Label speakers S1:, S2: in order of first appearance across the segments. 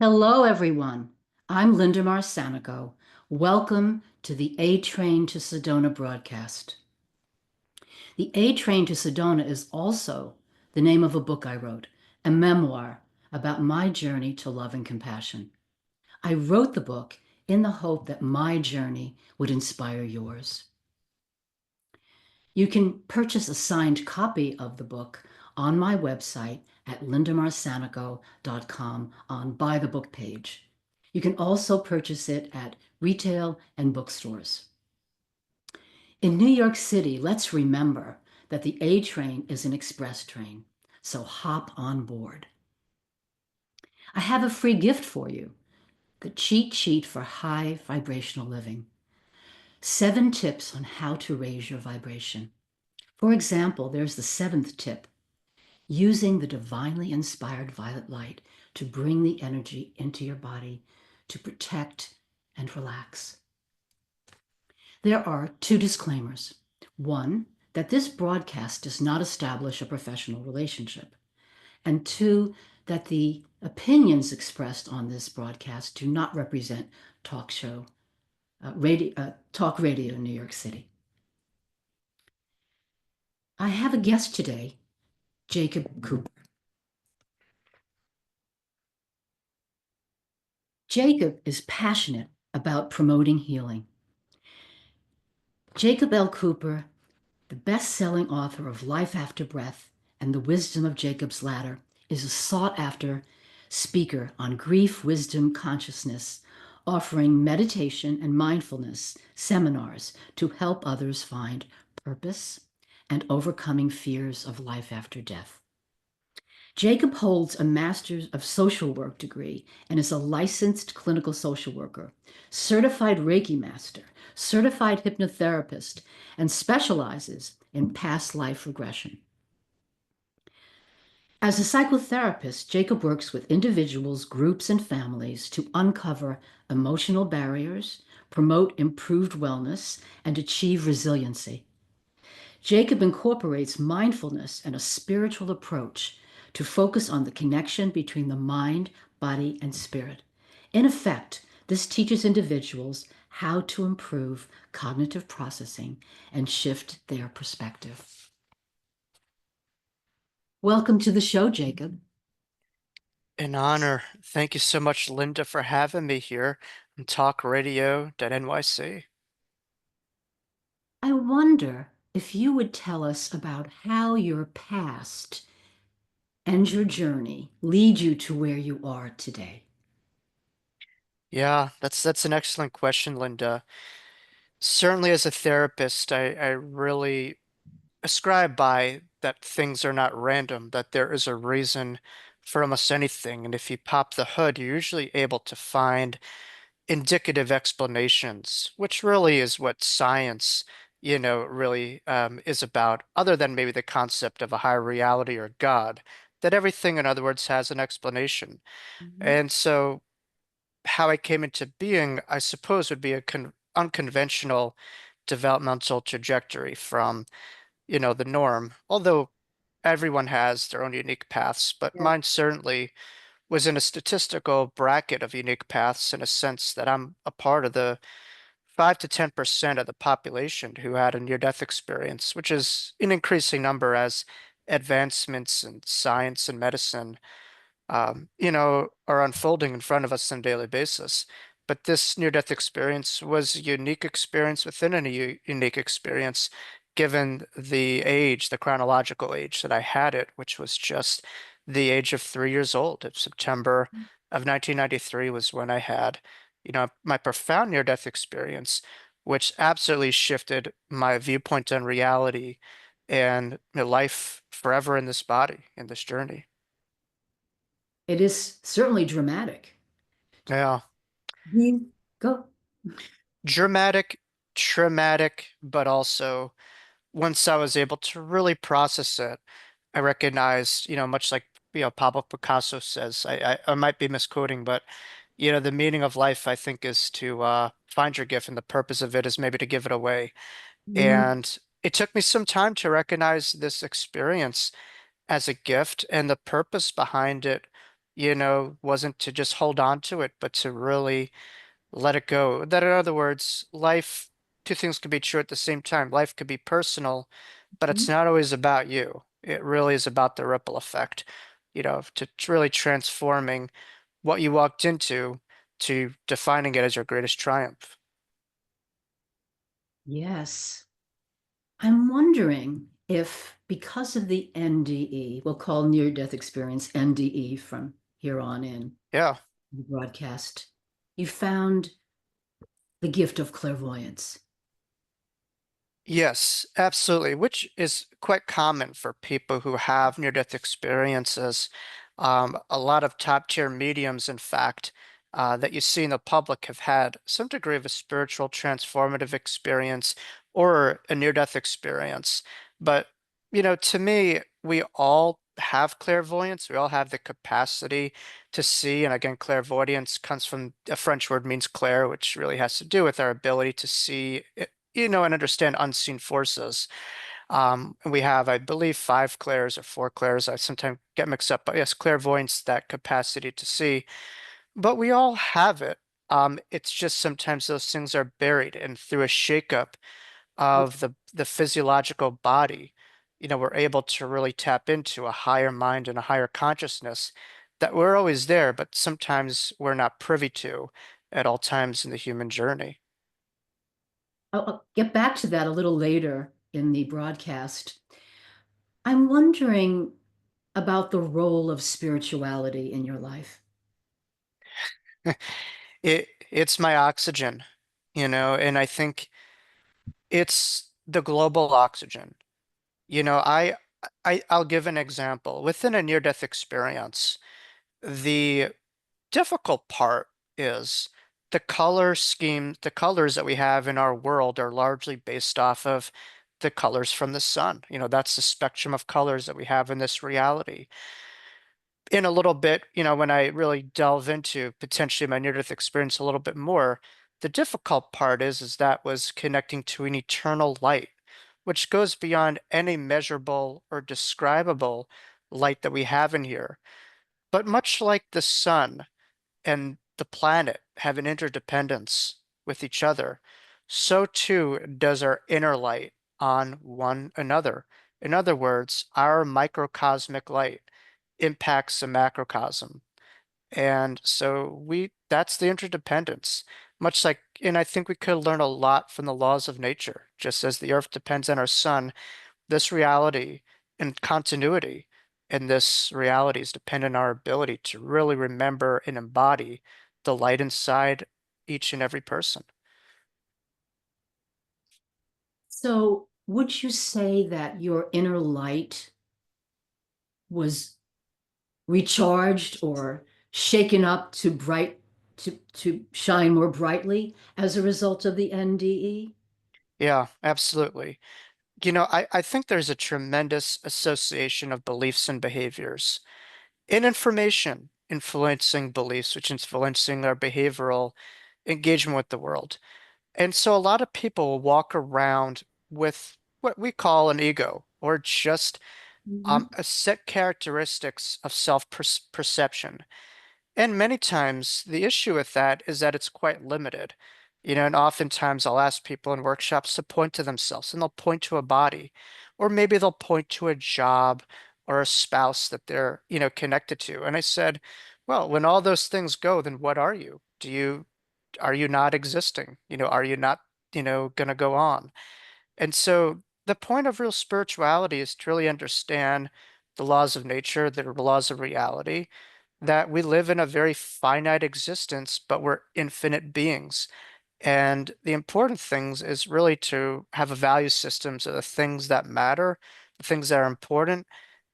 S1: Hello, everyone. I'm Linda Marsanico. Welcome to the A Train to Sedona broadcast. The A Train to Sedona is also the name of a book I wrote, a memoir about my journey to love and compassion. I wrote the book in the hope that my journey would inspire yours. You can purchase a signed copy of the book on my website at lindamarsanico.com on Buy the Book page. You can also purchase it at retail and bookstores. In New York City, let's remember that the A train is an express train, so hop on board. I have a free gift for you, the cheat sheet for high vibrational living. 7 tips on how to raise your vibration. For example, there's the 7th tip, using the divinely inspired violet light to bring the energy into your body to protect and relax. There are 2 disclaimers. One, that this broadcast does not establish a professional relationship. And 2, that the opinions expressed on this broadcast do not represent talk radio in New York City. I have a guest today, Jacob Cooper. Jacob is passionate about promoting healing. Jacob L. Cooper, the best-selling author of Life After Breath and The Wisdom of Jacob's Ladder, is a sought-after speaker on grief, wisdom, consciousness, offering meditation and mindfulness seminars to help others find purpose and overcoming fears of life after death. Jacob holds a Master's of Social Work degree and is a licensed clinical social worker, certified Reiki master, certified hypnotherapist, and specializes in past life regression. As a psychotherapist, Jacob works with individuals, groups, and families to uncover emotional barriers, promote improved wellness, and achieve resiliency. Jacob incorporates mindfulness and a spiritual approach to focus on the connection between the mind, body, and spirit. In effect, this teaches individuals how to improve cognitive processing and shift their perspective. Welcome to the show, Jacob.
S2: An honor. Thank you so much, Linda, for having me here on talkradio.nyc.
S1: I wonder if you would tell us about how your past and your journey lead you to where you are today.
S2: Yeah, that's an excellent question, Linda. Certainly as a therapist, I really ascribe by that things are not random, that there is a reason for almost anything. And if you pop the hood, you're usually able to find indicative explanations, which really is what science, really is about, other than maybe the concept of a higher reality or God, that everything, in other words, has an explanation.
S1: Mhm.
S2: And so, how I came into being, I suppose, would be a unconventional developmental trajectory from, the norm, although everyone has their own unique paths, but
S1: Yeah.
S2: mine certainly was in a statistical bracket of unique paths in a sense that I'm a part of the 5 to 10% of the population who had a near-death experience, which is an increasing number as advancements in science and medicine, are unfolding in front of us on a daily basis. But this near-death experience was a unique experience within a unique experience, given the age, the chronological age that I had it, which was just the age of 3 years old. Of September of 1993 was when I had, my profound near-death experience, which absolutely shifted my viewpoint on reality and life forever in this body, in this journey.
S1: It is certainly dramatic.
S2: Yeah.
S1: You go.
S2: Dramatic, traumatic, but also once I was able to really process it, I recognized, much like, Pablo Picasso says, I might be misquoting, but, the meaning of life, I think, is to find your gift, and the purpose of it is maybe to give it away.
S1: Mhm.
S2: And it took me some time to recognize this experience as a gift and the purpose behind it, wasn't to just hold on to it, but to really let it go. That, in other words, life, two things could be true at the same time. Life could be personal, but it's
S1: Mhm.
S2: not always about you. It really is about the ripple effect, to really transforming what you walked into to defining it as your greatest triumph.
S1: Yes. I'm wondering if, because of the NDE, we'll call near death experience NDE from here on in
S2: Yeah.
S1: the broadcast, you found the gift of clairvoyance.
S2: Yes, absolutely, which is quite common for people who have near-death experiences. A lot of top-tier mediums, in fact, that you see in the public have had some degree of a spiritual transformative experience or a near-death experience. But, to me, we all have clairvoyance. We all have the capacity to see. And again, clairvoyance comes from a French word means clair, which really has to do with our ability to see and understand unseen forces. We have, I believe, five clairs or four clairs. I sometimes get mixed up, but yes, clairvoyance, that capacity to see. But we all have it. It's just sometimes those things are buried, and through a shakeup of the physiological body, we're able to really tap into a higher mind and a higher consciousness that we're always there, but sometimes we're not privy to at all times in the human journey.
S1: I'll get back to that a little later in the broadcast. I'm wondering about the role of spirituality in your life.
S2: It's my oxygen, and I think it's the global oxygen. I'll give an example. Within a near-death experience, the difficult part is the color scheme, the colors that we have in our world are largely based off of the colors from the sun. That's the spectrum of colors that we have in this reality. In a little bit, when I really delve into potentially my near-death experience a little bit more, the difficult part is that was connecting to an eternal light, which goes beyond any measurable or describable light that we have in here. But much like the sun and the planet have an interdependence with each other, so too does our inner light on one another. In other words, our microcosmic light impacts the macrocosm. And so that's the interdependence. Much like, and I think we could learn a lot from the laws of nature. Just as the earth depends on our sun, this reality and continuity in this reality is dependent on our ability to really remember and embody the light inside each and every person.
S1: So, would you say that your inner light was recharged or shaken up to to shine more brightly as a result of the NDE?
S2: Yeah, absolutely. I think there's a tremendous association of beliefs and behaviors and information influencing beliefs, which influencing our behavioral engagement with the world. And so a lot of people walk around with what we call an ego or just
S1: Mhm.
S2: a set characteristics of self-perception. And many times the issue with that is that it's quite limited. And oftentimes I'll ask people in workshops to point to themselves and they'll point to a body, or maybe they'll point to a job or a spouse that they're, connected to. And I said, well, when all those things go, then what are you? Are you not existing? Are you not, gonna go on? And so the point of real spirituality is to really understand the laws of nature, the laws of reality, that we live in a very finite existence, but we're infinite beings. And the important things is really to have a value systems of the things that matter, the things that are important,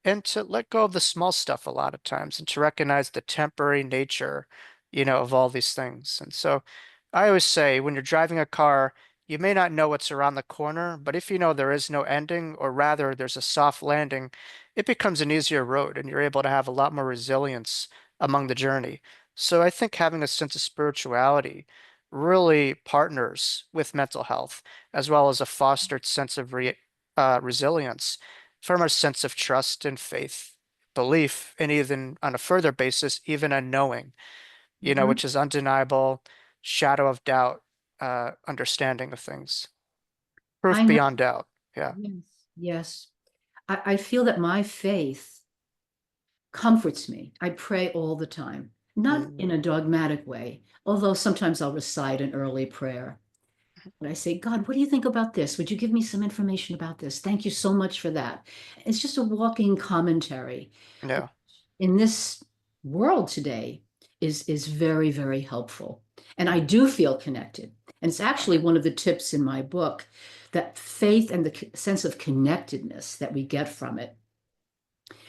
S2: and to let go of the small stuff a lot of times and to recognize the temporary nature, of all these things. And so I always say when you're driving a car, you may not know what's around the corner, but if you know there is no ending, or rather there's a soft landing, it becomes an easier road and you're able to have a lot more resilience among the journey. So I think having a sense of spirituality really partners with mental health, as well as a fostered sense of resilience from our sense of trust and faith. belief, and even on a further basis, even a knowing,
S1: Mhm.
S2: which is undeniable, shadow of doubt, understanding of things, proof
S1: I know.
S2: beyond doubt. Yeah.
S1: Yes. Yes. I feel that my faith comforts me. I pray all the time, not
S2: Mm,
S1: in a dogmatic way, although sometimes I'll recite an early prayer. And I say, God, what do you think about this? Would you give me some information about this? Thank you so much for that. It's just a walking commentary
S2: yeah.
S1: in this world today is very, very helpful. And I do feel connected. And it's actually one of the tips in my book that faith and the sense of connectedness that we get from it,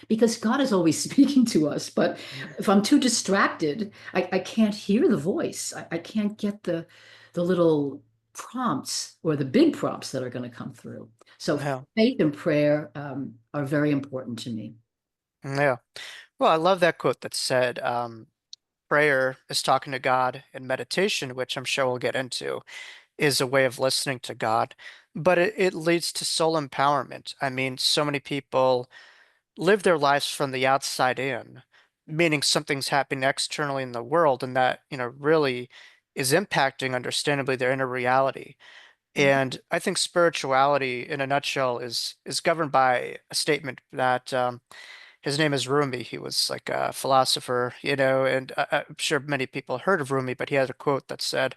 S1: because God is always speaking to us. But if I'm too distracted, I can't hear the voice. I can't get the little prompts or the big prompts that are going to come through. So
S2: Yeah.
S1: faith and prayer are very important to me.
S2: Yeah. Well, I love that quote that said, prayer is talking to God, and meditation, which I'm sure we'll get into, is a way of listening to God. But it leads to soul empowerment. I mean, so many people live their lives from the outside in, meaning something's happening externally in the world, and that, really is impacting, understandably, their inner reality. And I think spirituality, in a nutshell, is governed by a statement that his name is Rumi. He was like a philosopher, and I'm sure many people heard of Rumi, but he had a quote that said,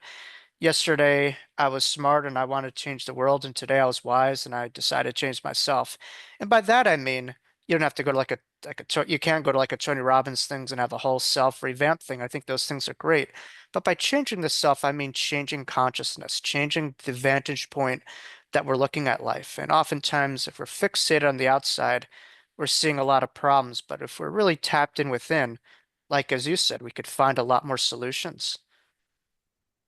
S2: yesterday I was smart and I wanted to change the world, and today I was wise and I decided to change myself. And by that I mean you don't have to go to you can go to like a Tony Robbins things and have a whole self revamp thing. I think those things are great. But by changing the self, I mean changing consciousness, changing the vantage point that we're looking at life. And oftentimes, if we're fixated on the outside, we're seeing a lot of problems. But if we're really tapped in within, like as you said, we could find a lot more solutions.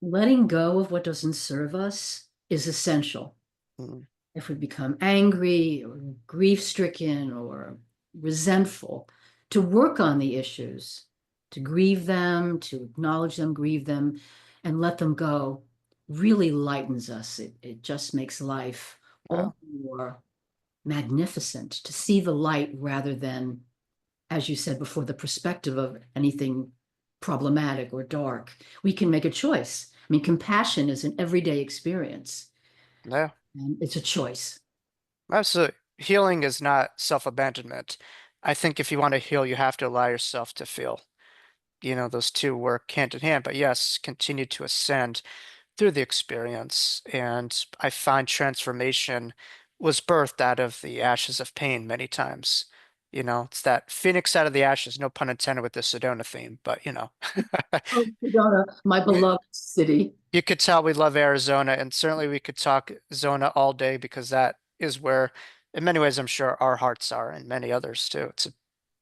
S1: Letting go of what doesn't serve us is essential.
S2: Mm,
S1: If we become angry or grief stricken or resentful, to work on the issues, to grieve them, to acknowledge them, grieve them, and let them go really lightens us. It just makes life
S2: yeah.
S1: all the more magnificent to see the light rather than, as you said before, the perspective of anything problematic or dark. We can make a choice. I mean, compassion is an everyday experience,
S2: Yeah.
S1: and it's a choice.
S2: Absolutely. Healing is not self-abandonment. I think if you want to heal, you have to allow yourself to feel. Those two work hand in hand. But yes, continue to ascend through the experience. And I find transformation was birthed out of the ashes of pain many times. It's that phoenix out of the ashes, no pun intended with the Sedona theme, but
S1: Oh, Sedona, my beloved city.
S2: you could tell we love Arizona, and certainly we could talk Zona all day because that is where, in many ways, I'm sure our hearts are, and many others too. It's a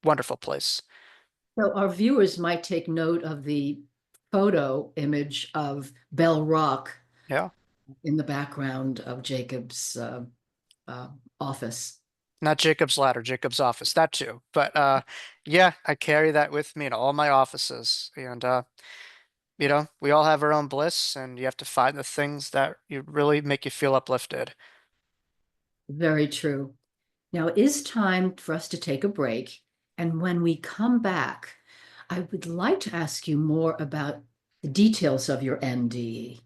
S2: wonderful place.
S1: So our viewers might take note of the photo image of Bell Rock
S2: Yeah,
S1: in the background of Jacob's uh, office.
S2: not Jacob's Ladder, Jacob's office, that too. But yeah, I carry that with me in all my offices, and we all have our own bliss, and you have to find the things that you really make you feel uplifted.
S1: Very true. Now it is time for us to take a break. And when we come back, I would like to ask you more about the details of your NDE.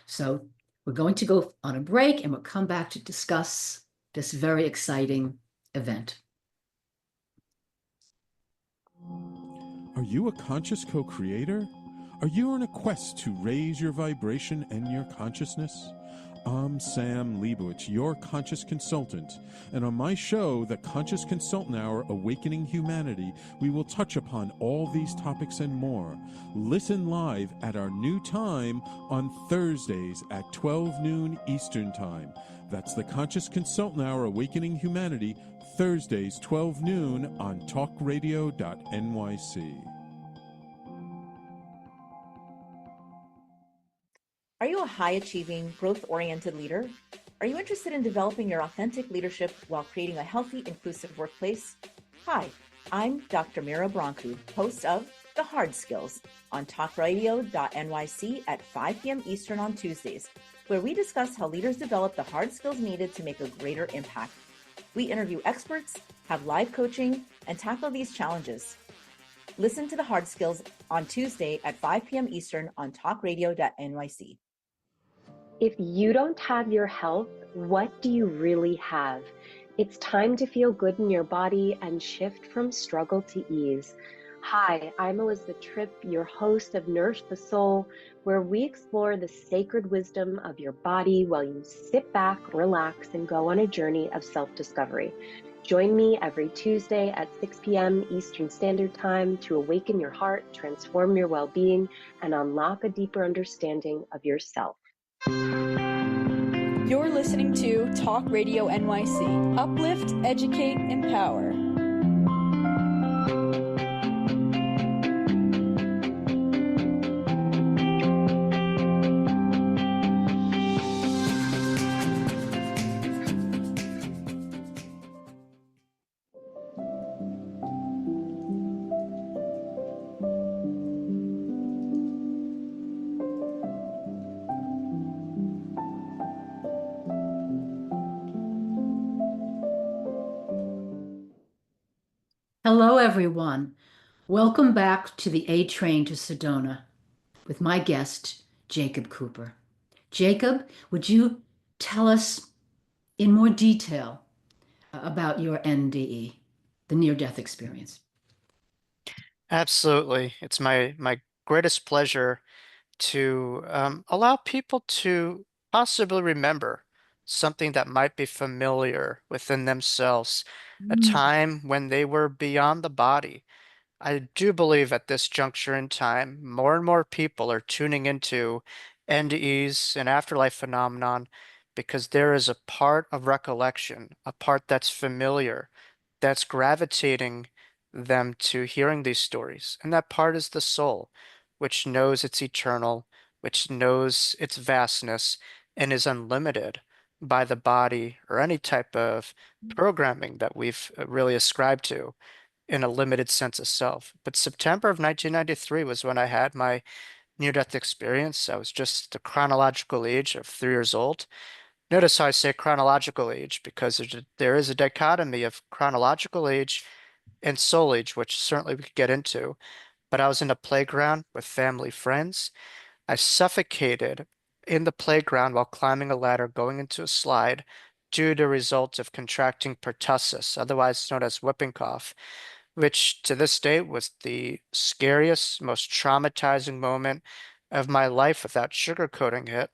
S1: So we're going to go on a break and we'll come back to discuss this very exciting event.
S3: Are you a conscious co creator? Are you on a quest to raise your vibration and your consciousness? I'm Sam Leibowitz, your conscious consultant, and on my show, The Conscious Consultant Hour Awakening Humanity, we will touch upon all these topics and more. Listen live at our new time on Thursdays at 12 noon Eastern Time. That's The Conscious Consultant Hour Awakening Humanity, Thursdays 12 noon on talkradio.nyc.
S4: Are you a high-achieving, growth-oriented leader? Are you interested in developing your authentic leadership while creating a healthy, inclusive workplace? Hi, I'm Dr. Mira Brancu, host of The Hard Skills on talkradio.nyc at 5 p.m. Eastern on Tuesdays, where we discuss how leaders develop the hard skills needed to make a greater impact. We interview experts, have live coaching, and tackle these challenges. Listen to the hard skills on Tuesday at 5 p.m. Eastern on talkradio.nyc.
S5: If you don't have your health, what do you really have? It's time to feel good in your body and shift from struggle to ease. Hi, I'm Elizabeth Tripp, your host of Nourish the Soul, where we explore the sacred wisdom of your body while you sit back, relax, and go on a journey of self-discovery. Join me every Tuesday at 6 p.m. Eastern Standard Time to awaken your heart, transform your well-being, and unlock a deeper understanding of yourself.
S6: You're listening to Talk Radio NYC. Uplift, educate, empower.
S1: Hello, everyone. Welcome back to the A Train to Sedona with my guest, Jacob Cooper. Jacob, would you tell us in more detail about your NDE, the near-death experience?
S2: Absolutely. It's my greatest pleasure to allow people to possibly remember something that might be familiar within themselves, a time when they were beyond the body. I do believe at this juncture in time, more and more people are tuning into NDEs and afterlife phenomenon because there is a part of recollection, a part that's familiar, that's gravitating them to hearing these stories. And that part is the soul, which knows it's eternal, which knows its vastness, and is unlimited by the body or any type of programming that we've really ascribed to in a limited sense of self. But September of 1993 was when I had my near-death experience. I was just the chronological age of 3 years old. Notice how I say chronological age because there is a dichotomy of chronological age and soul age, which certainly we could get into. But I was in a playground with family friends. I suffocated in the playground while climbing a ladder going into a slide due to results of contracting pertussis, otherwise known as whooping cough, which to this day was the scariest, most traumatizing moment of my life without sugarcoating it.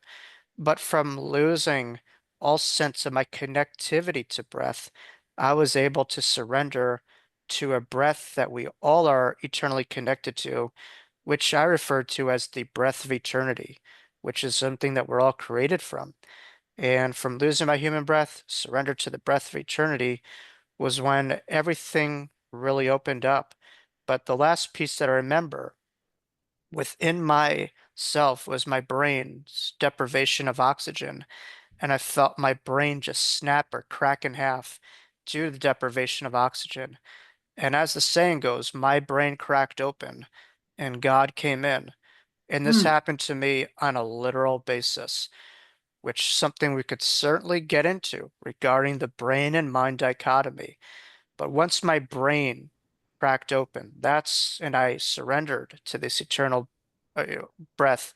S2: But from losing all sense of my connectivity to breath, I was able to surrender to a breath that we all are eternally connected to, which I refer to as the breath of eternity, which is something that we're all created from. And from losing my human breath, surrender to the breath of eternity was when everything really opened up. But the last piece that I remember within myself was my brain's deprivation of oxygen. And I felt my brain just snap or crack in half due to the deprivation of oxygen. And as the saying goes, my brain cracked open and God came in. And this
S1: Mm.
S2: happened to me on a literal basis, which something we could certainly get into regarding the brain and mind dichotomy. But once my brain cracked open, and I surrendered to this eternal breath,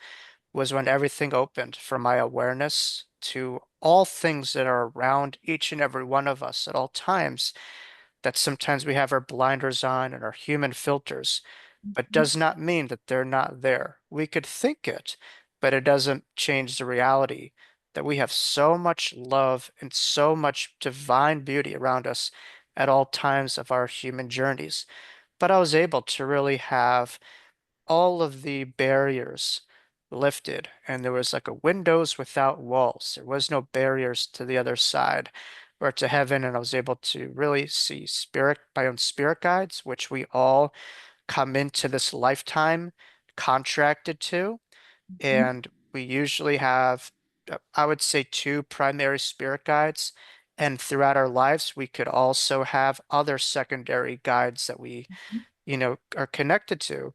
S2: was when everything opened from my awareness to all things that are around each and every one of us at all times, that sometimes we have our blinders on and our human filters, but does not mean that they're not there. We could think it, but it doesn't change the reality that we have so much love and so much divine beauty around us at all times of our human journeys. But I was able to really have all of the barriers lifted, and there was like a windows without walls. There was no barriers to the other side or to heaven, and I was able to really see my own spirit guides, which we all come into this lifetime contracted to. And we usually have, I would say, two primary spirit guides. And throughout our lives, we could also have other secondary guides that we, are connected to.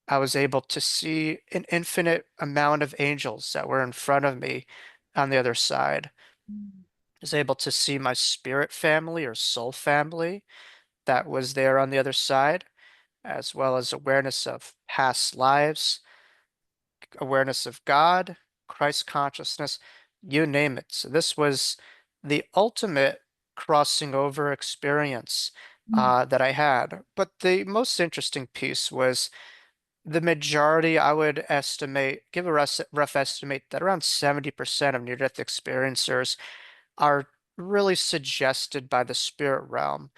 S2: I was able to see an infinite amount of angels that were in front of me on the other side. I was able to see my spirit family or soul family that was there on the other side, as well as awareness of past lives, awareness of God, Christ consciousness, you name it. So this was the ultimate crossing over experience that I had. But the most interesting piece was the majority, I would estimate, give a rough estimate that around 70% of near-death experiencers are really suggested by the spirit realm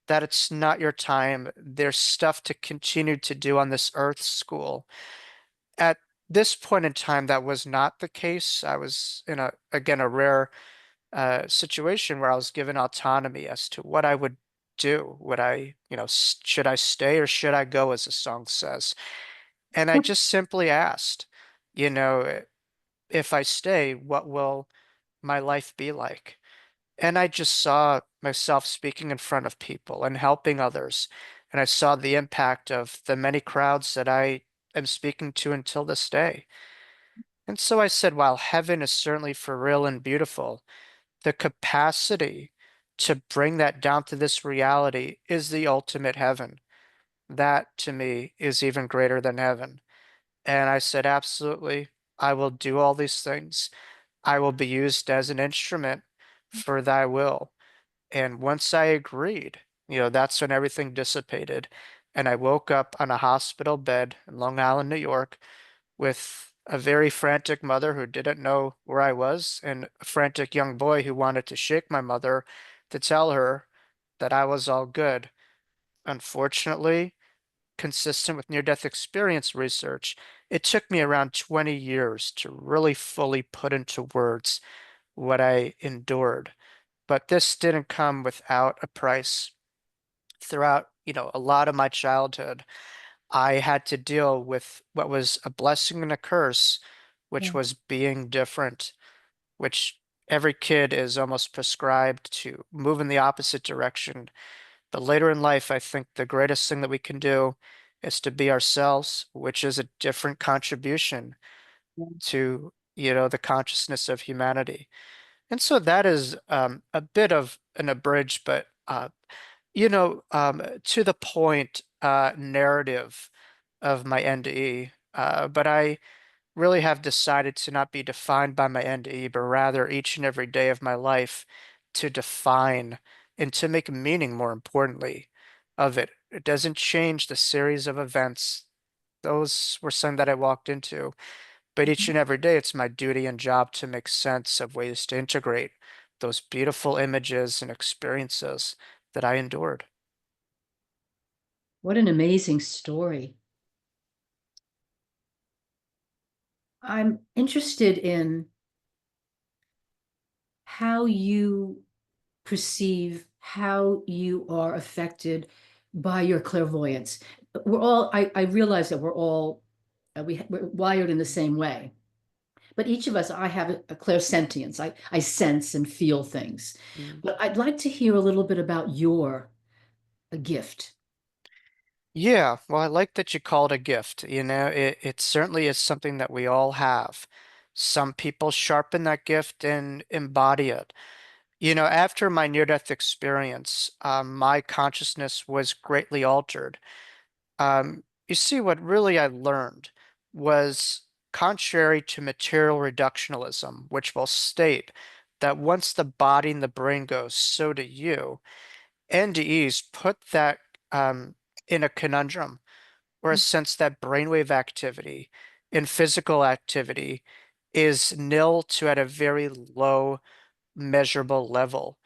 S2: that it's not your time. There's stuff to continue to do on this earth school. At this point in time, that was not the case. I was in again, a rare situation where I was given autonomy as to what I would do. Would I, should I stay or should I go, as the song says? And I just simply asked, you know, if I stay, what will my life be like? And I just saw myself speaking in front of people and helping others. And I saw the impact of the many crowds that I am speaking to until this day. And so I said, while heaven is certainly for real and beautiful, the capacity to bring that down to this reality is the ultimate heaven. That to me is even greater than heaven. And I said, absolutely, I will do all these things. I will be used as an instrument for thy will. And once I agreed, that's when everything dissipated. And I woke up on a hospital bed in Long Island, New York, with a very frantic mother who didn't know where I was, and a frantic young boy who wanted to shake my mother to tell her that I was all good. Unfortunately, consistent with near-death experience research, it took me around 20 years to really fully put into words what I endured. But this didn't come without a price. Throughout, a lot of my childhood, I had to deal with what was a blessing and a curse, which
S1: Yeah.
S2: was being different, which every kid is almost prescribed to move in the opposite direction. But later in life, I think the greatest thing that we can do is to be ourselves, which is a different contribution to, the consciousness of humanity. And so that is a bit of an abridged, but to the point narrative of my NDE. But I really have decided to not be defined by my NDE, but rather each and every day of my life to define and to make meaning, more importantly, of it. It doesn't change the series of events. Those were some that I walked into. But each and every day, it's my duty and job to make sense of ways to integrate those beautiful images and experiences that I endured.
S1: What an amazing story. I'm interested in how you perceive how you are affected by your clairvoyance. I realize that we're all, we're wired in the same way. But each of us, I have a clairsentience. I sense and feel things.
S2: Mm.
S1: But I'd like to hear a little bit about your gift.
S2: Yeah, well, I like that you call it a gift. It certainly is something that we all have. Some people sharpen that gift and embody it. After my near-death experience, my consciousness was greatly altered. You see, what really I learned was contrary to material reductionism, which will state that once the body and the brain goes, so do you. NDEs put that in a conundrum or a sense that brainwave activity in physical activity is nil to at a very low measurable level.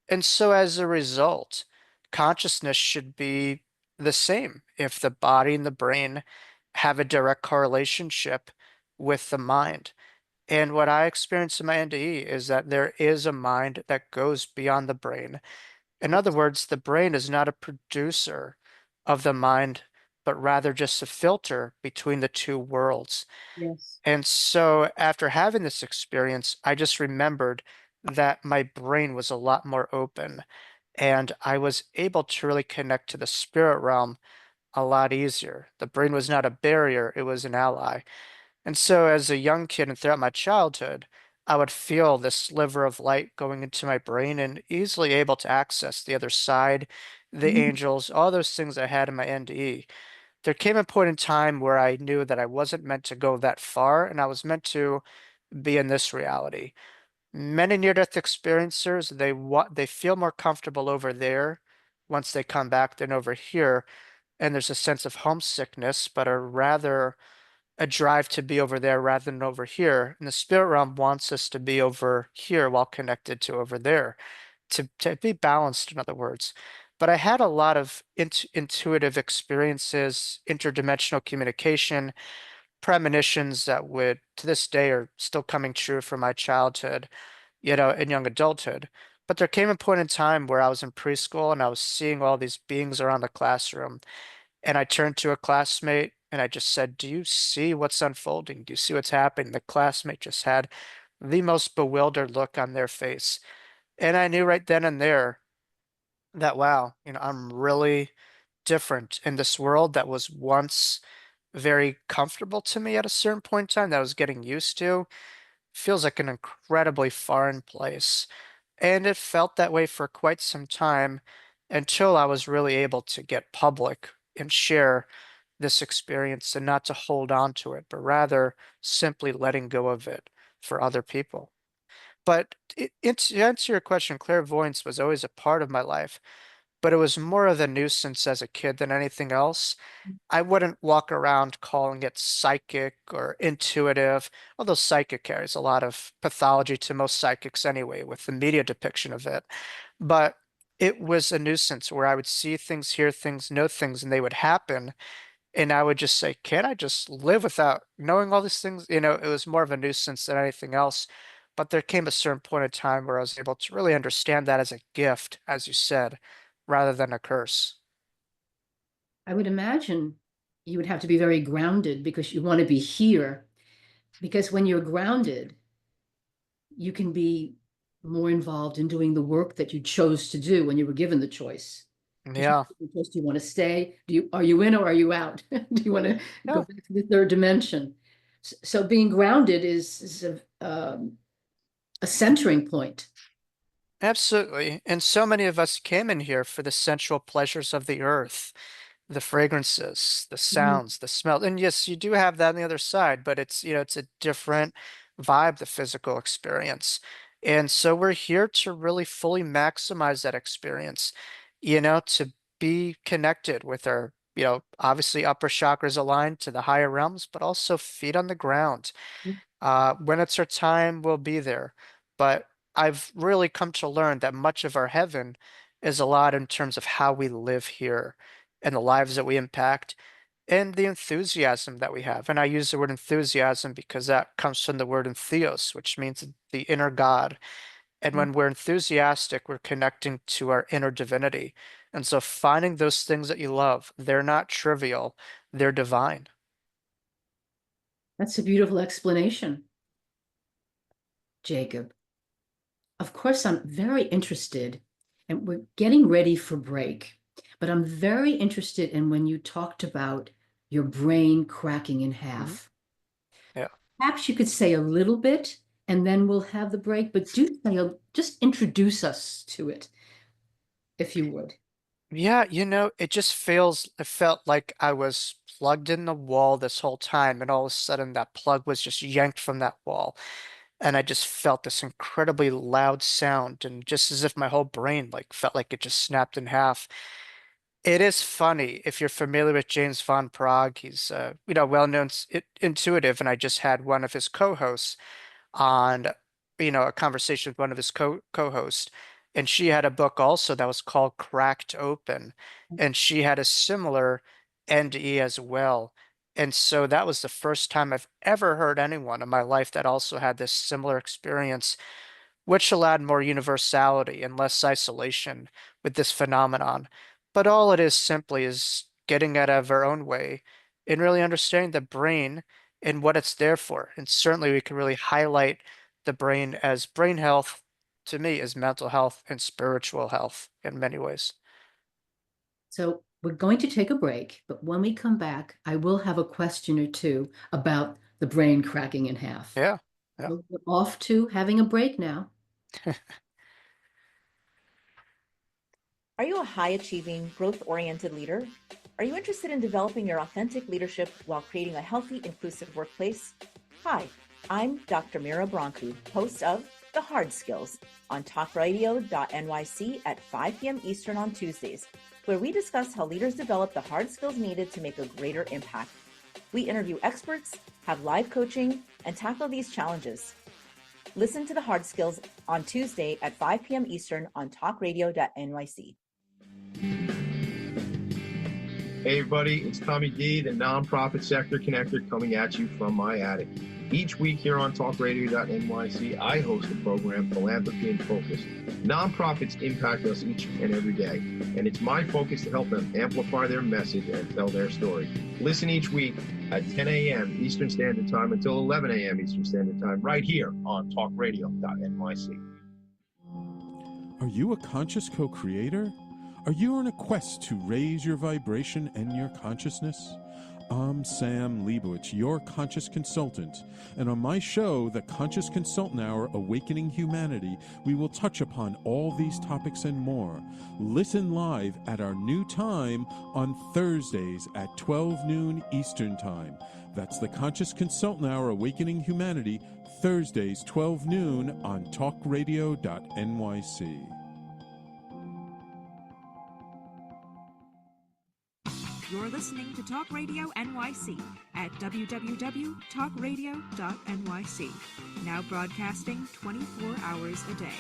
S2: And so as a result, consciousness should be the same if the body and the brain have a direct correlationship with the mind. And what I experience in my NDE is that there is a mind that goes beyond the brain. In other words, the brain is not a producer of the mind, but rather just a filter between the two worlds.
S1: Yes.
S2: And so after having this experience, I just remembered that my brain was a lot more open and I was able to really connect to the spirit realm a lot easier. The brain was not a barrier, it was an ally. And so as a young kid and throughout my childhood, I would feel this sliver of light going into my brain and easily able to access the other side, the
S1: Mm.
S2: angels, all those things I had in my NDE. There came a point in time where I knew that I wasn't meant to go that far and I was meant to be in this reality. Many near-death experiencers, they feel more comfortable over there once they come back than over here, and there's a sense of homesickness, but a drive to be over there rather than over here. And the spirit realm wants us to be over here while connected to over there, to be balanced, in other words. But I had a lot of intuitive experiences, interdimensional communication, premonitions that would, to this day, are still coming true from my childhood, in young adulthood. But there came a point in time where I was in preschool and I was seeing all these beings around the classroom. And I turned to a classmate and I just said, "Do you see what's unfolding? Do you see what's happening?" The classmate just had the most bewildered look on their face. And I knew right then and there that, wow, I'm really different in this world that was once very comfortable to me at a certain point in time that I was getting used to. Feels like an incredibly foreign place. And it felt that way for quite some time until I was really able to get public and share this experience and not to hold on to it, but rather simply letting go of it for other people. But to answer your question, clairvoyance was always a part of my life, but it was more of a nuisance as a kid than anything else. I wouldn't walk around calling it psychic or intuitive, although psychic carries a lot of pathology to most psychics anyway, with the media depiction of it. But it was a nuisance where I would see things, hear things, know things, and they would happen. And I would just say, can't I just live without knowing all these things? It was more of a nuisance than anything else. But there came a certain point in time where I was able to really understand that as a gift, as you said, rather than a curse.
S1: I would imagine you would have to be very grounded because you want to be here. Because when you're grounded, you can be more involved in doing the work that you chose to do when you were given the choice.
S2: Yeah.
S1: Do you want to stay? Are you in or are you out? Do you want to go
S2: Yeah.
S1: back to the third dimension? So being grounded is a centering point.
S2: Absolutely. And so many of us came in here for the sensual pleasures of the earth, the fragrances, the
S1: Mhm.
S2: sounds, the smell. And yes, you do have that on the other side, but it's a different vibe, the physical experience. And so we're here to really fully maximize that experience, to be connected with our, obviously upper chakras aligned to the higher realms, but also feet on the ground. When it's our time, we'll be there. But I've really come to learn that much of our heaven is a lot in terms of how we live here and the lives that we impact and the enthusiasm that we have. And I use the word enthusiasm because that comes from the word entheos, which means the inner God. And when we're enthusiastic, we're connecting to our inner divinity. And so finding those things that you love, they're not trivial, they're divine.
S1: That's a beautiful explanation, Jacob. Of course, I'm very interested, and we're getting ready for break, but I'm very interested in when you talked about your brain cracking in
S2: Mhm.
S1: half.
S2: Yeah.
S1: Perhaps you could say a little bit and then we'll have the break, but just introduce us to it, if you would.
S2: Yeah, it felt like I was plugged in the wall this whole time, and all of a sudden that plug was just yanked from that wall. And I just felt this incredibly loud sound, and just as if my whole brain felt like it just snapped in half. It is funny if you're familiar with James Van Praagh. He's well-known intuitive, and I just had one of his co-hosts on, a conversation with one of his co-hosts, and she had a book also that was called Cracked Open, and she had a similar NDE as well. And so that was the first time I've ever heard anyone in my life that also had this similar experience, which allowed more universality and less isolation with this phenomenon. But all it is simply is getting out of our own way and really understanding the brain and what it's there for. And certainly we can really highlight the brain as brain health, to me, is mental health and spiritual health in many ways.
S1: So we're going to take a break, but when we come back, I will have a question or two about the brain cracking in half.
S2: Yeah. Yeah.
S1: We're off to having a break now.
S4: Are you a high achieving, growth oriented leader? Are you interested in developing your authentic leadership while creating a healthy, inclusive workplace? Hi, I'm Dr. Mira Broncu, host of The Hard Skills on talkradio.nyc at 5 p.m. Eastern on Tuesdays, where we discuss how leaders develop the hard skills needed to make a greater impact. We interview experts, have live coaching, and tackle these challenges. Listen to The Hard Skills on Tuesday at 5 p.m. Eastern on talkradio.nyc.
S7: Hey everybody, it's Tommy D, the nonprofit sector connector, coming at you from my attic. Each week here on talkradio.nyc, I host the program Philanthropy in Focus. Nonprofits impact us each and every day, and it's my focus to help them amplify their message and tell their story. Listen each week at 10 a.m. Eastern Standard Time until 11 a.m. Eastern Standard Time, right here on talkradio.nyc.
S3: Are you a conscious co-creator? Are you on a quest to raise your vibration and your consciousness? I'm Sam Leibowitz, your conscious consultant, and on my show, The Conscious Consultant Hour, Awakening Humanity, we will touch upon all these topics and more. Listen live at our new time on Thursdays at 12 noon Eastern Time. That's The Conscious Consultant Hour, Awakening Humanity, Thursdays, 12 noon on talkradio.nyc.
S8: You're listening to Talk Radio NYC at www.talkradio.nyc. Now broadcasting 24 hours a day.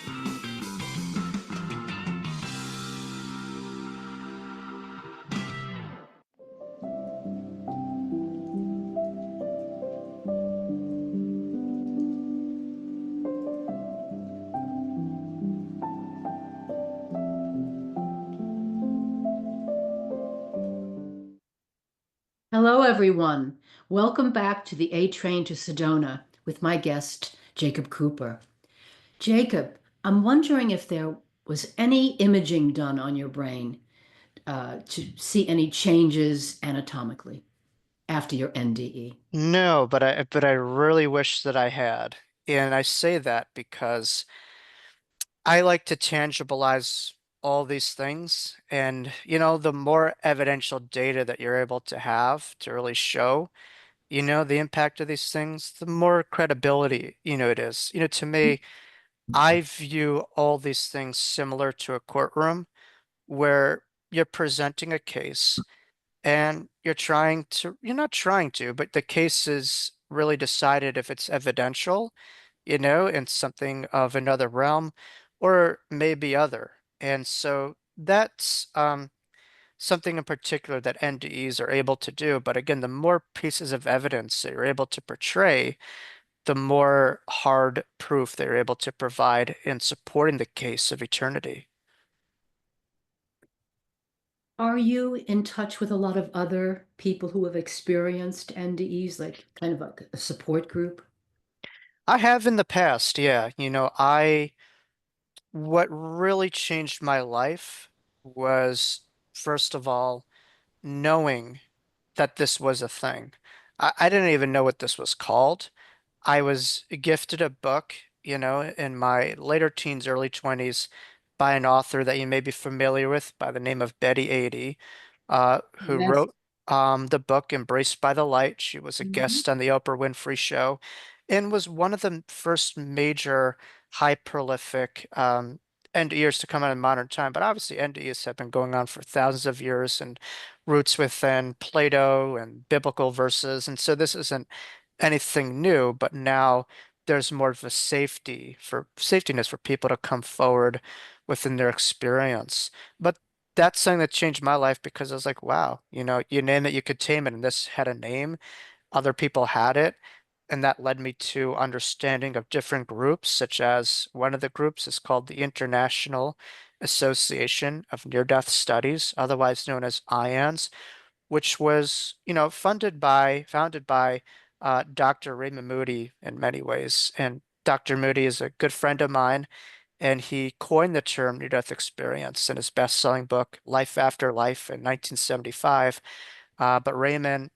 S1: Hello, everyone. Welcome back to the A Train to Sedona with my guest, Jacob Cooper. Jacob, I'm wondering if there was any imaging done on your brain to see any changes anatomically after your NDE.
S2: No, but I really wish that I had. And I say that because I like to tangibilize all these things. And, the more evidential data that you're able to have to really show, the impact of these things, the more credibility, it is. To me, I view all these things similar to a courtroom where you're presenting a case and you're not trying to, but the case is really decided if it's evidential, in something of another realm or maybe other. And so that's something in particular that NDEs are able to do. But again, the more pieces of evidence that you're able to portray, the more hard proof they're able to provide in supporting the case of eternity.
S1: Are you in touch with a lot of other people who have experienced NDEs, like kind of like a support group?
S2: I have in the past, yeah. What really changed my life was, first of all, knowing that this was a thing. I didn't even know what this was called. I was gifted a book, in my later teens, early 20s, by an author that you may be familiar with by the name of Betty Adie, who
S1: Yes.
S2: wrote the book Embraced by the Light. She was a
S1: Mhm.
S2: guest on the Oprah Winfrey Show and was one of the first major high prolific NDEs to come out in modern time. But obviously, NDEs have been going on for thousands of years and roots within Plato and biblical verses. And so this isn't anything new, but now there's more of a safetiness for people to come forward within their experience. But that's something that changed my life because I was like, wow, you name it, you could tame it, and this had a name. Other people had it. And that led me to understanding of different groups, such as one of the groups is called the International Association of Near-Death Studies, otherwise known as IANS, which was, founded by Dr. Raymond Moody in many ways. And Dr. Moody is a good friend of mine, and he coined the term near-death experience in his best-selling book, Life After Life, in 1975. But Raymond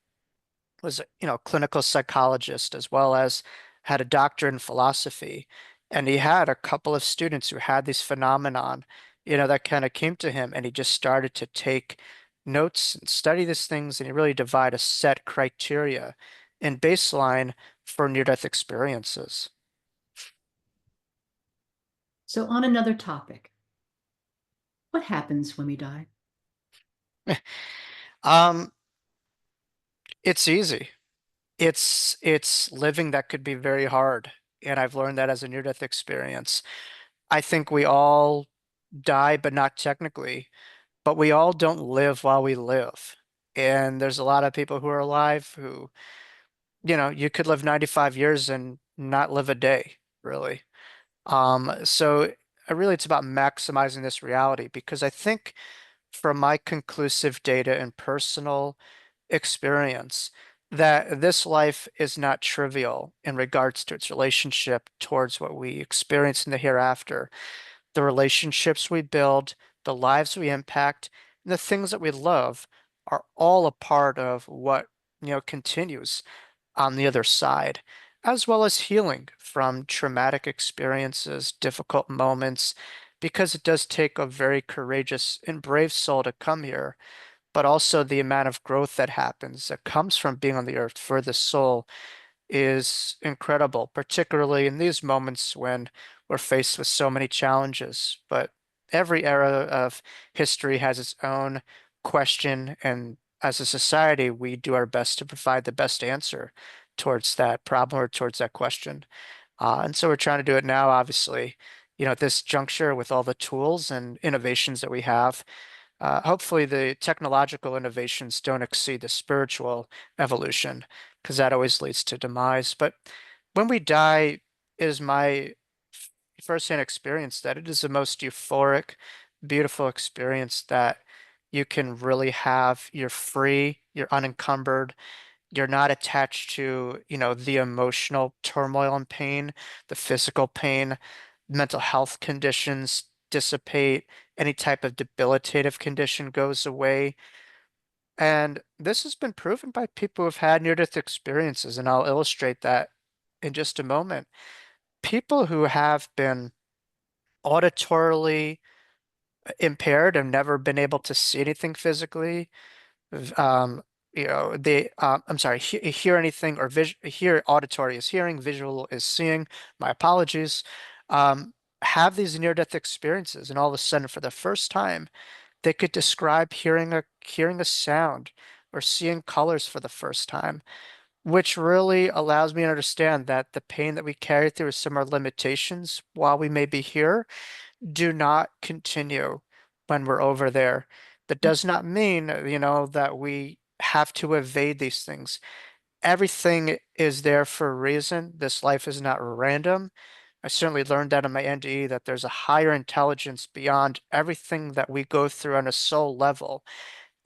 S2: was, a clinical psychologist as well as had a doctorate in philosophy, and he had a couple of students who had these phenomenon, that kind of came to him, and he just started to take notes and study these things, and he really divide a set criteria and baseline for near-death experiences.
S1: So on another topic, what happens when we die?
S2: Um, it's easy. It's living that could be very hard, and I've learned that as a near-death experience. I think we all die, but not technically, but we all don't live while we live. And there's a lot of people who are alive who, you could live 95 years and not live a day, really. So really it's about maximizing this reality because I think from my conclusive data and personal experience that this life is not trivial in regards to its relationship towards what we experience in the hereafter, the relationships we build, the lives we impact, and the things that we love are all a part of what, continues on the other side, as well as healing from traumatic experiences, difficult moments, because it does take a very courageous and brave soul to come here, but also the amount of growth that happens that comes from being on the earth for the soul is incredible, particularly in these moments when we're faced with so many challenges. But every era of history has its own question, and as a society, we do our best to provide the best answer towards that problem or towards that question. And so we're trying to do it now, obviously, at this juncture with all the tools and innovations that we have. Hopefully, the technological innovations don't exceed the spiritual evolution, because that always leads to demise. But when we die, it is my firsthand experience that it is the most euphoric, beautiful experience that you can really have. You're free, you're unencumbered, you're not attached to, the emotional turmoil and pain, the physical pain, mental health conditions dissipate, any type of debilitative condition goes away. And this has been proven by people who've had near-death experiences, and I'll illustrate that in just a moment. People who have been auditorily impaired and never been able to see anything physically, um, I'm sorry, hear anything or hear auditory is hearing, visual is seeing. My apologies. Um, have these near-death experiences, and all of a sudden, for the first time, they could describe hearing a sound or seeing colors for the first time, which really allows me to understand that the pain that we carry through some of our limitations while we may be here do not continue when we're over there. That does not mean, that we have to evade these things. Everything is there for a reason. This life is not random. I certainly learned that in my NDE that there's a higher intelligence beyond everything that we go through on a soul level.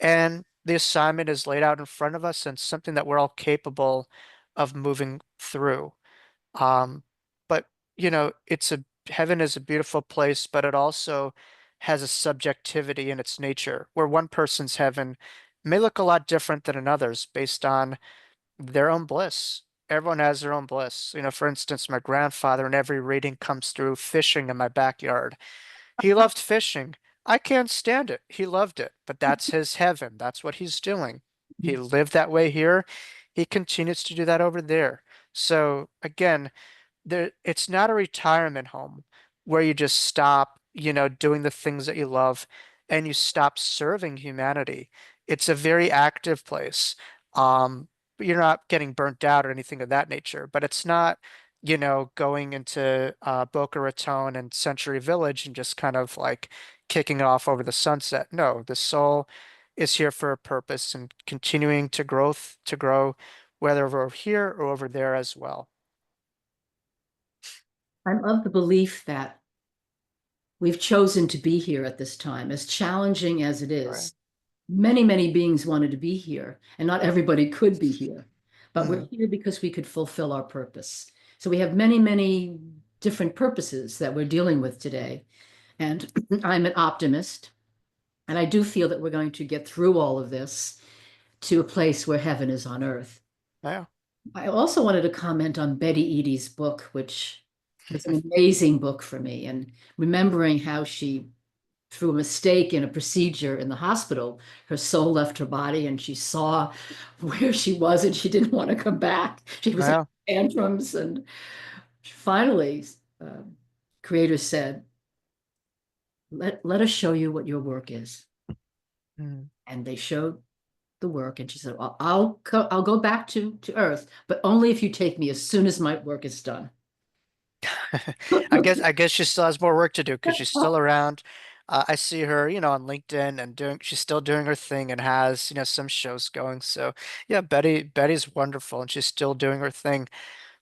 S2: And the assignment is laid out in front of us and something that we're all capable of moving through. Um, but it's a heaven is a beautiful place, but it also has a subjectivity in its nature, where one person's heaven may look a lot different than another's based on their own bliss. Everyone has their own bliss. For instance, my grandfather in every reading comes through fishing in my backyard. He loved fishing. I can't stand it. He loved it, but that's his heaven. That's what he's doing. He lived that way here. He continues to do that over there. So again, it's not a retirement home where you just stop, doing the things that you love and you stop serving humanity. It's a very active place. But you're not getting burnt out or anything of that nature, but it's not, going into Boca Raton and Century Village and just kind of like kicking it off over the sunset. No, the soul is here for a purpose and continuing to grow, whether we're here or over there as well.
S1: I'm of the belief that we've chosen to be here at this time, as challenging as it
S2: Right.
S1: is. Many, many beings wanted to be here, and not everybody could be here. But we're here because we could fulfill our purpose. So we have many, many different purposes that we're dealing with today. And I'm an optimist. And I do feel that we're going to get through all of this to a place where heaven is on earth.
S2: Yeah.
S1: I also wanted to comment on Betty Eadie's book, which was an amazing book for me, and remembering how she, through a mistake in a procedure in the hospital, her soul left her body and she saw where she was and she didn't want to come back. She was having
S2: Yeah.
S1: tantrums, and finally, uh, creator said, let us show you what your work is.
S2: Mm.
S1: And they showed the work, and she said, well, I'll go back to Earth, but only if you take me as soon as my work is done.
S2: I guess she still has more work to do because she's still around. I see her, on LinkedIn and she's still doing her thing and has, some shows going. So yeah, Betty's wonderful and she's still doing her thing.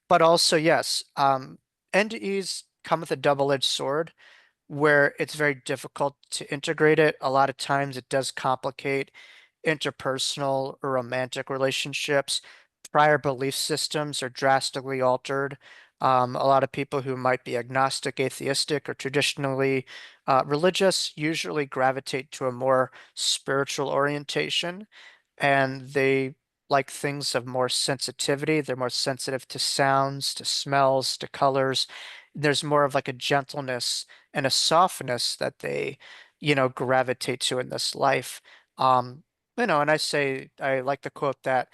S2: But also, yes, NDEs come with a double-edged sword where it's very difficult to integrate it. A lot of times it does complicate interpersonal or romantic relationships. Prior belief systems are drastically altered. A lot of people who might be agnostic, atheistic, or traditionally religious usually gravitate to a more spiritual orientation, and they like things of more sensitivity. They're more sensitive to sounds, to smells, to colors. There's more of like a gentleness and a softness that they, gravitate to in this life. Um, and I like the quote that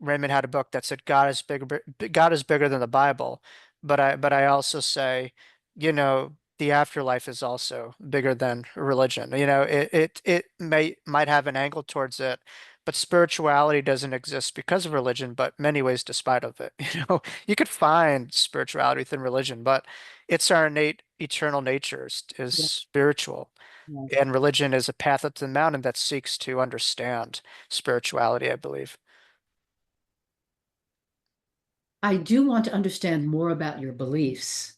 S2: Raymond had a book that said God is bigger than the Bible, but I also say, the afterlife is also bigger than religion. It might have an angle towards it, but spirituality doesn't exist because of religion, but many ways despite of it. You could find spirituality within religion, but it's our innate eternal nature is
S1: Yeah,
S2: spiritual.
S1: yeah.
S2: And religion is a path up to the mountain that seeks to understand spirituality, I believe.
S1: I do want to understand more about your beliefs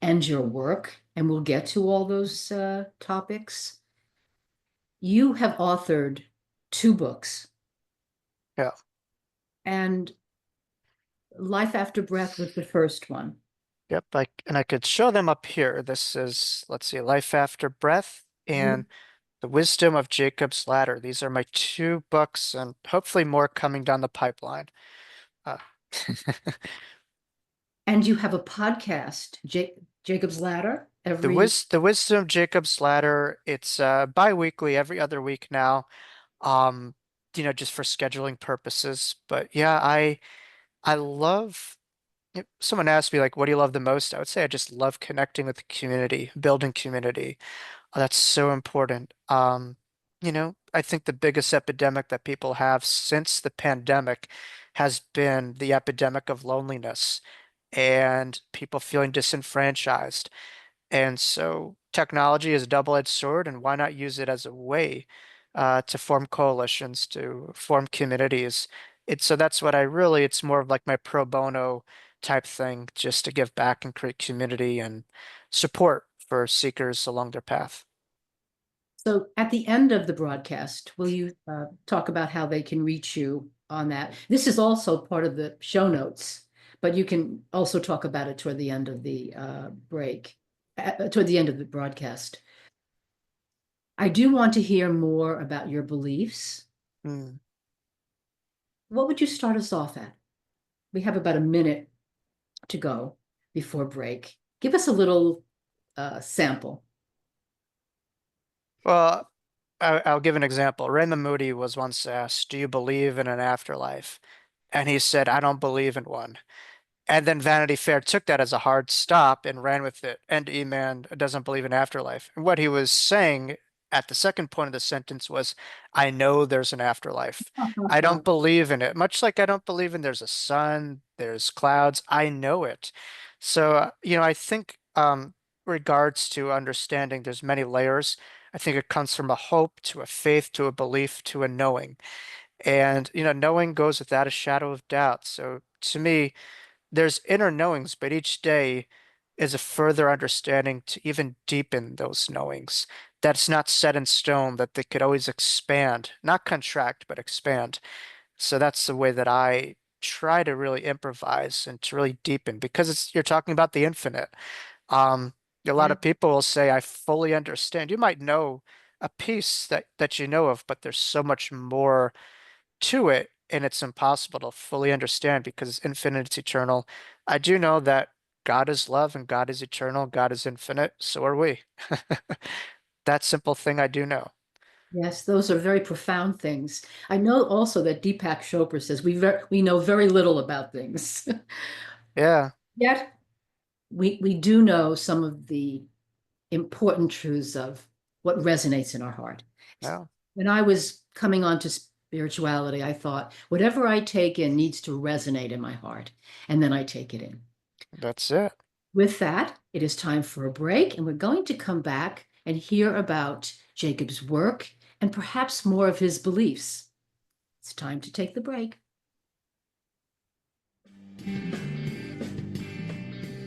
S1: and your work, and we'll get to all those topics. You have authored two books,
S2: Yeah.
S1: and Life After Breath was the first one.
S2: Yep. And I could show them up here. This is, let's see, Life After Breath and The Wisdom of Jacob's Ladder. These are my two books and hopefully more coming down the pipeline. Uh,
S1: And you have a podcast, Jacob's Ladder, every.
S2: The Wisdom of Jacob's Ladder, it's bi-weekly, every other week now. Um, just for scheduling purposes. But yeah, I love if someone asked me like, what do you love the most? I would say I just love connecting with the community, building community. Oh, that's so important. I think the biggest epidemic that people have since the pandemic has been the epidemic of loneliness and people feeling disenfranchised. And so technology is a double-edged sword, and why not use it as a way to form coalitions, to form communities? So that's what it's more of like my pro bono type thing, just to give back and create community and support for seekers along their path.
S1: So at the end of the broadcast, will you talk about how they can reach you on that? This is also part of the show notes, but you can also talk about it toward the end of the toward the end of the broadcast. I do want to hear more about your beliefs.
S2: Hmm.
S1: What would you start us off at? We have about a minute to go before break. Give us a little sample.
S2: Well, I'll give an example. Raymond Moody was once asked, "Do you believe in an afterlife?" And he said, "I don't believe in one." And then Vanity Fair took that as a hard stop and ran with it. And E-Man doesn't believe in afterlife. And what he was saying at the second point of the sentence was, I know there's an afterlife. I don't believe in it. Much like I don't believe in there's a sun, there's clouds. I know it. So, I think regards to understanding, there's many layers. I think it comes from a hope to a faith to a belief to a knowing. And, knowing goes without a shadow of doubt. So to me, there's inner knowings, but each day is a further understanding to even deepen those knowings. That's not set in stone, that they could always expand, not contract, but expand. So that's the way that I try to really improvise and to really deepen because you're talking about the infinite. Um, a lot
S1: Yeah.
S2: of people will say, I fully understand. You might know a piece that you know of, but there's so much more to it. and it's impossible to fully understand because it's infinite, it's eternal. I do know that God is love and God is eternal, God is infinite, so are we. That simple thing I do know.
S1: Yes, those are very profound things. I know also that Deepak Chopra says we know very little about things.
S2: Yeah,
S1: Yet we do know some of the important truths of what resonates in our heart.
S2: yeah,
S1: When I was coming on to spirituality, I thought whatever I take in needs to resonate in my heart, and then I take it in.
S2: that's it.
S1: With that, it is time for a break, and we're going to come back and hear about Jacob's work and perhaps more of his beliefs. It's time to take the break.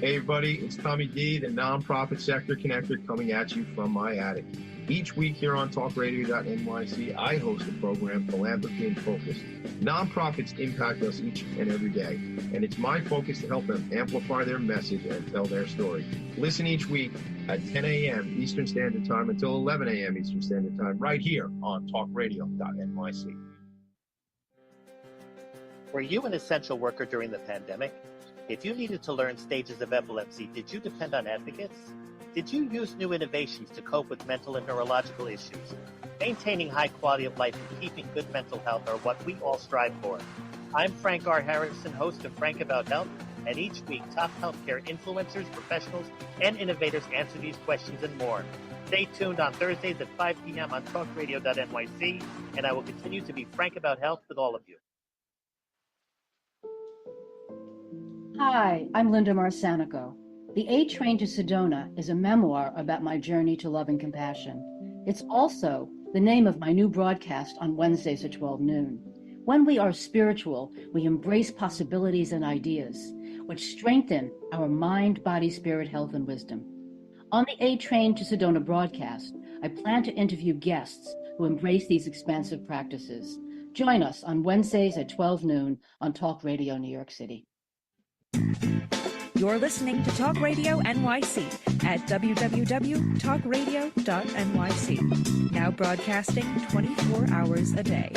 S7: Hey everybody, it's Tommy D, the nonprofit sector connector, coming at you from my attic. Each week here on talkradio.nyc, I host the program Philanthropy in Focus. Nonprofits impact us each and every day, and it's my focus to help them amplify their message and tell their story. Listen each week at 10 a.m. Eastern Standard Time until 11 a.m. Eastern Standard Time, right here on talkradio.nyc.
S9: Were you an essential worker during the pandemic? If you needed to learn stages of epilepsy, did you depend on advocates? Did you use new innovations to cope with mental and neurological issues? Maintaining high quality of life and keeping good mental health are what we all strive for. I'm Frank R. Harrison, host of Frank About Health, and each week top healthcare influencers, professionals, and innovators answer these questions and more. Stay tuned on Thursdays at 5 p.m. on talkradio.nyc, and I will continue to be frank about health with all of you.
S1: Hi, I'm Linda Marcanico. The A Train to Sedona is a memoir about my journey to love and compassion. It's also the name of my new broadcast on Wednesdays at 12 noon. When we are spiritual, we embrace possibilities and ideas, which strengthen our mind, body, spirit, health, and wisdom. On the A Train to Sedona broadcast, I plan to interview guests who embrace these expansive practices. Join us on Wednesdays at 12 noon on Talk Radio New York City.
S8: You're listening to Talk Radio NYC at www.talkradio.nyc. Now broadcasting 24 hours a day.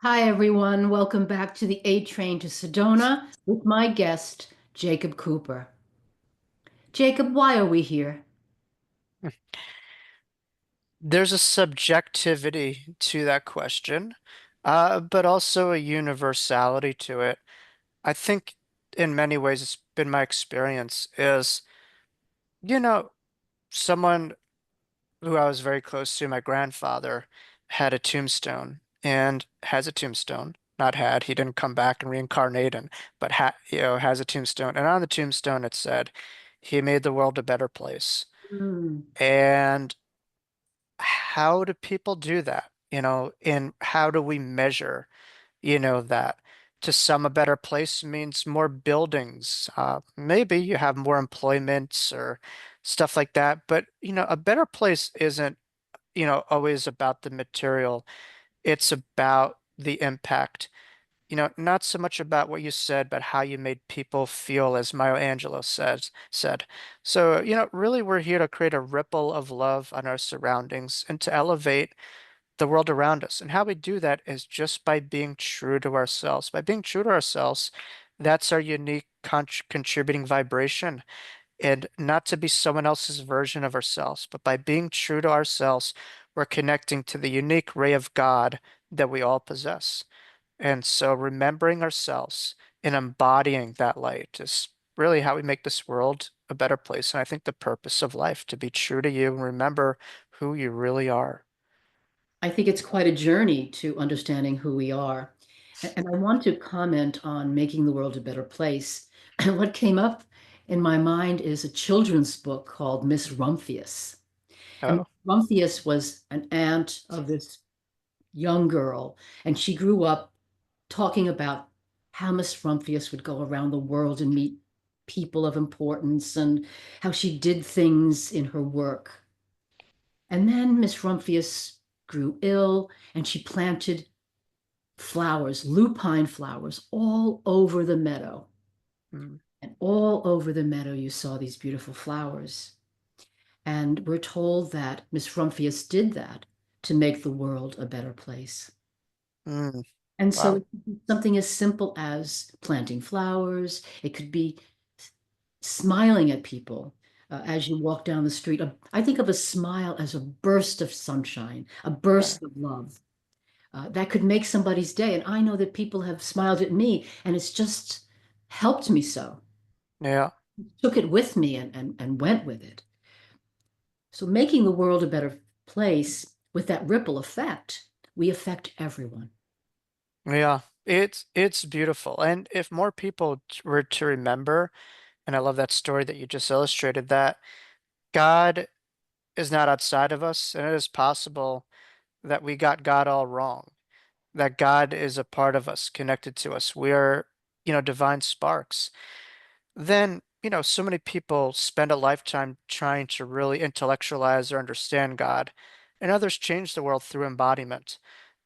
S1: Hi, everyone. Welcome back to the A Train to Sedona with my guest, Jacob Cooper. Jacob, why are we here?
S2: There's a subjectivity to that question, but also a universality to it. I think in many ways it's been my experience is, you know, someone who I was very close to, my grandfather, had a tombstone and has a tombstone. Not had, he didn't come back and reincarnate and but has a tombstone. And on the tombstone it said, he made the world a better place.
S1: Hmm.
S2: And how do people do that? And how do we measure, that? To some, a better place means more buildings. Maybe you have more employments or stuff like that. But, a better place isn't, always about the material. It's about the impact. Not so much about what you said, but how you made people feel, as Maya Angelou said. So, really we're here to create a ripple of love on our surroundings and to elevate the world around us. And how we do that is just by being true to ourselves. By being true to ourselves, that's our unique contributing vibration. And not to be someone else's version of ourselves, but by being true to ourselves, we're connecting to the unique ray of God that we all possess. And so remembering ourselves and embodying that light is really how we make this world a better place. And I think the purpose of life, to be true to you and remember who you really are.
S1: I think it's quite a journey to understanding who we are. And I want to comment on making the world a better place. And what came up in my mind is a children's book called Miss Rumphius. And
S2: Oh,
S1: Rumphius was an aunt of this young girl, and she grew up talking about how Miss Rumphius would go around the world and meet people of importance and how she did things in her work. And then Miss Rumphius grew ill and she planted flowers, lupine flowers, all over the meadow.
S2: Mm.
S1: And all over the meadow, you saw these beautiful flowers. And we're told that Miss Rumphius did that to make the world a better place.
S2: Mm.
S1: And so
S2: Wow.
S1: it could be something as simple as planting flowers. It could be smiling at people as you walk down the street. I think of a smile as a burst of sunshine, a
S2: Yeah.
S1: burst of love. That could make somebody's day. And I know that people have smiled at me, and it's just helped me so.
S2: Yeah.
S1: Took it with me and went with it. So making the world a better place with that ripple effect, we affect everyone.
S2: Yeah. It's beautiful. And if more people were to remember, and I love that story that you just illustrated, that God is not outside of us, and it is possible that we got God all wrong, that God is a part of us, connected to us. We are, divine sparks. Then, so many people spend a lifetime trying to really intellectualize or understand God, and others change the world through embodiment.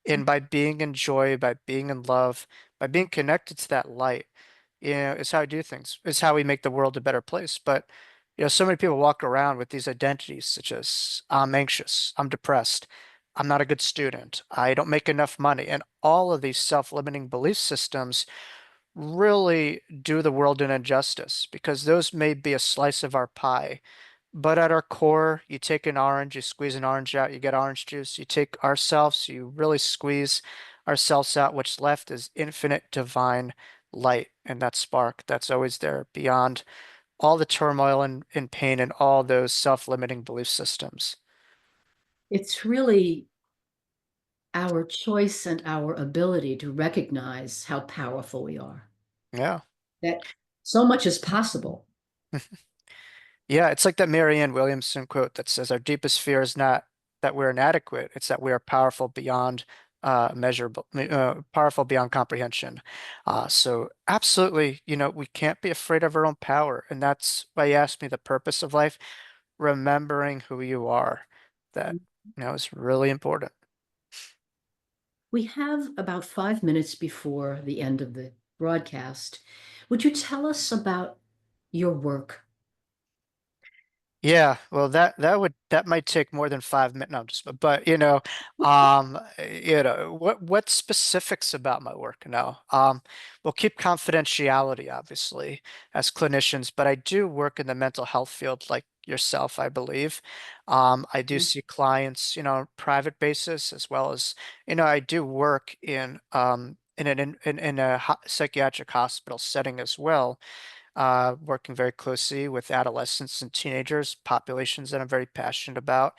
S2: And by being in joy, by being in love, by being connected to that light, is how we do things. It's how we make the world a better place. But, so many people walk around with these identities such as I'm anxious, I'm depressed, I'm not a good student, I don't make enough money. And all of these self-limiting belief systems really do the world an injustice because those may be a slice of our pie. But at our core, you take an orange, you squeeze an orange out, you get orange juice. You take ourselves, you really squeeze ourselves out. What's left is infinite divine light and that spark that's always there beyond all the turmoil and pain and all those self-limiting belief systems.
S1: It's really our choice and our ability to recognize how powerful we are,
S2: Yeah.
S1: that so much is possible.
S2: Yeah, it's like that Marianne Williamson quote that says, "Our deepest fear is not that we're inadequate; it's that we are powerful beyond powerful beyond comprehension." So absolutely, we can't be afraid of our own power, and that's why you asked me the purpose of life. Remembering who you are, that is really important.
S1: We have about 5 minutes before the end of the broadcast. Would you tell us about your work?
S2: Yeah, well, that might take more than 5 minutes. No, but what specifics about my work? No, we'll keep confidentiality, obviously, as clinicians. But I do work in the mental health field, like yourself, I believe. I do see clients, on a private basis, as well as, I do work in a psychiatric hospital setting as well, working very closely with adolescents and teenagers, populations that I'm very passionate about.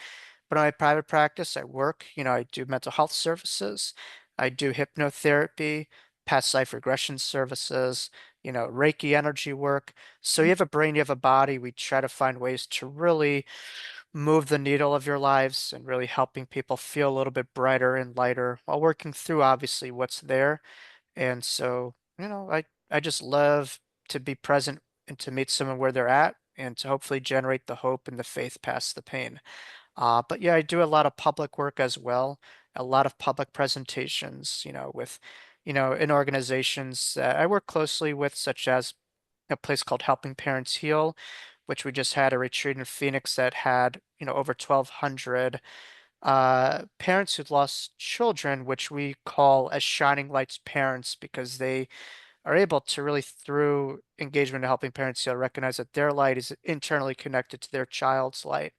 S2: But in my private practice, I work, I do mental health services, I do hypnotherapy, past life regression services, Reiki energy work. So you have a brain, you have a body. We try to find ways to really move the needle of your lives and really helping people feel a little bit brighter and lighter while working through obviously what's there. And so, I just love to be present and to meet someone where they're at and to hopefully generate the hope and the faith past the pain. But yeah, I do a lot of public work as well, a lot of public presentations, in organizations that I work closely with, such as a place called Helping Parents Heal, which we just had a retreat in Phoenix that had, over 1,200 parents who'd lost children, which we call as shining lights parents, because they are able to really, through engagement in helping parents, recognize that their light is internally connected to their child's light.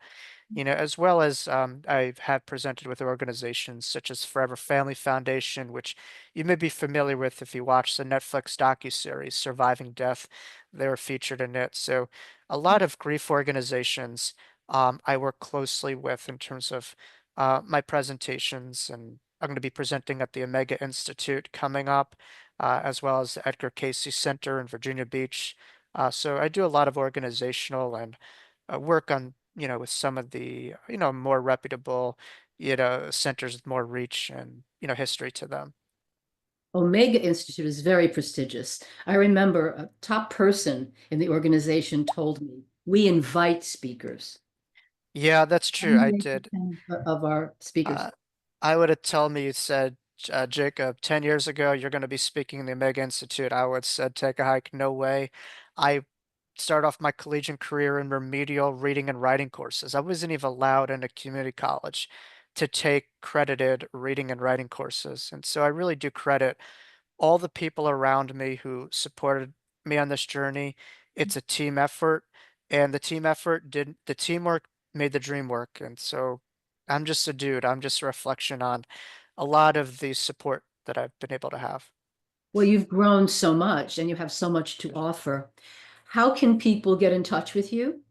S2: As well as I have presented with organizations such as Forever Family Foundation, which you may be familiar with if you watch the Netflix docuseries Surviving Death. They were featured in it. So a lot of grief organizations I work closely with in terms of my presentations, and I'm going to be presenting at the Omega Institute coming up, as well as the Edgar Cayce Center in Virginia Beach. So I do a lot of organizational and work on, with some of the, more reputable, centers with more reach and, history to them.
S1: Omega Institute is very prestigious. I remember a top person in the organization told me, we invite speakers.
S2: Yeah, that's true. I did.
S1: 98% of our speakers.
S2: I would have told me you said, Jacob, 10 years ago, you're going to be speaking in the Omega Institute. I would have said, take a hike. No way. I started off my collegiate career in remedial reading and writing courses. I wasn't even allowed in a community college to take credited reading and writing courses. And so I really do credit all the people around me who supported me on this journey. It's a team effort, and the teamwork made the dream work. And so I'm just a dude. I'm just a reflection on a lot of the support that I've been able to have.
S1: Well, you've grown so much and you have so much to offer. How can people get in touch with you?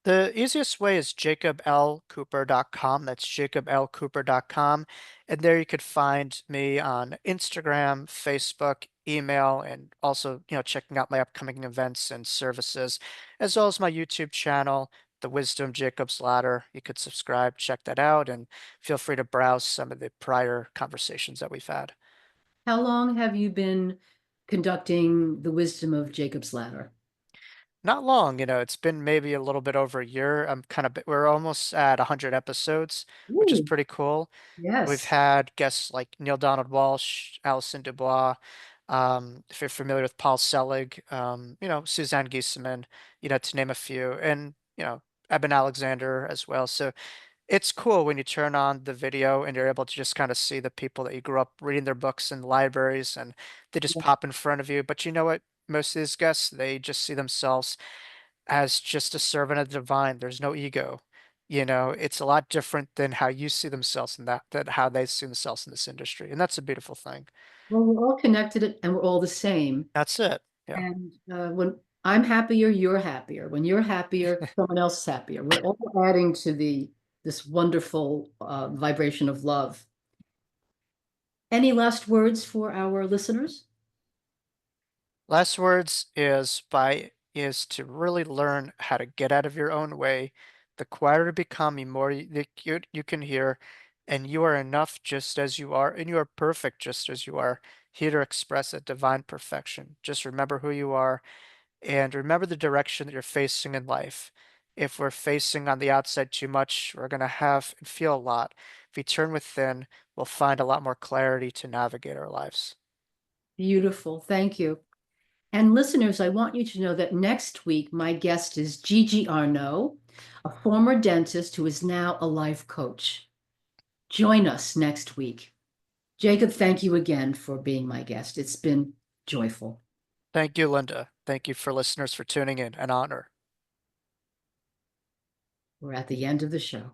S2: The easiest way is jacoblcooper.com. That's jacoblcooper.com. And there you could find me on Instagram, Facebook, email, and also, checking out my upcoming events and services, as well as my YouTube channel, The Wisdom Jacob's Ladder. You could subscribe, check that out, and feel free to browse some of the prior conversations that we've had.
S1: How long have you been conducting the Wisdom of Jacob's Ladder?
S2: Not long, it's been maybe a little bit over a year. We're almost at 100 episodes, which is
S1: Ooh,
S2: pretty cool. We've
S1: yes.
S2: had guests like Neil Donald Walsh, Alison Dubois, if you're familiar with Paul Selig, Suzanne Giesemann, to name a few, and, Eben Alexander as well. So it's cool when you turn on the video and you're able to just kind of see the people that you grew up reading their books in libraries and they just pop in front of you. But you know what? Most of these guests, they just see themselves as just a servant of the divine. There's no ego. It's a lot different than how you see themselves in that how they see themselves in this industry. And that's a beautiful thing.
S1: Well, we're all connected and we're all the same.
S2: That's it. Yeah.
S1: And when I'm happier, you're happier. When you're happier, someone else is happier. We're all adding to this wonderful vibration of love. Any last words for our listeners?
S2: Last words is to really learn how to get out of your own way. The quieter you become, the more you can hear, and you are enough just as you are, and you are perfect just as you are, here to express a divine perfection. Just remember who you are and remember the direction that you're facing in life. If we're facing on the outside too much, we're going to have and feel a lot. If we turn within, we'll find a lot more clarity to navigate our lives.
S1: Beautiful. Thank you. And listeners, I want you to know that next week, my guest is Gigi Arnaud, a former dentist who is now a life coach. Join us next week. Jacob, thank you again for being my guest. It's been joyful.
S2: Thank you, Linda. Thank you for listeners for tuning in. An honor.
S1: We're at the end of the show.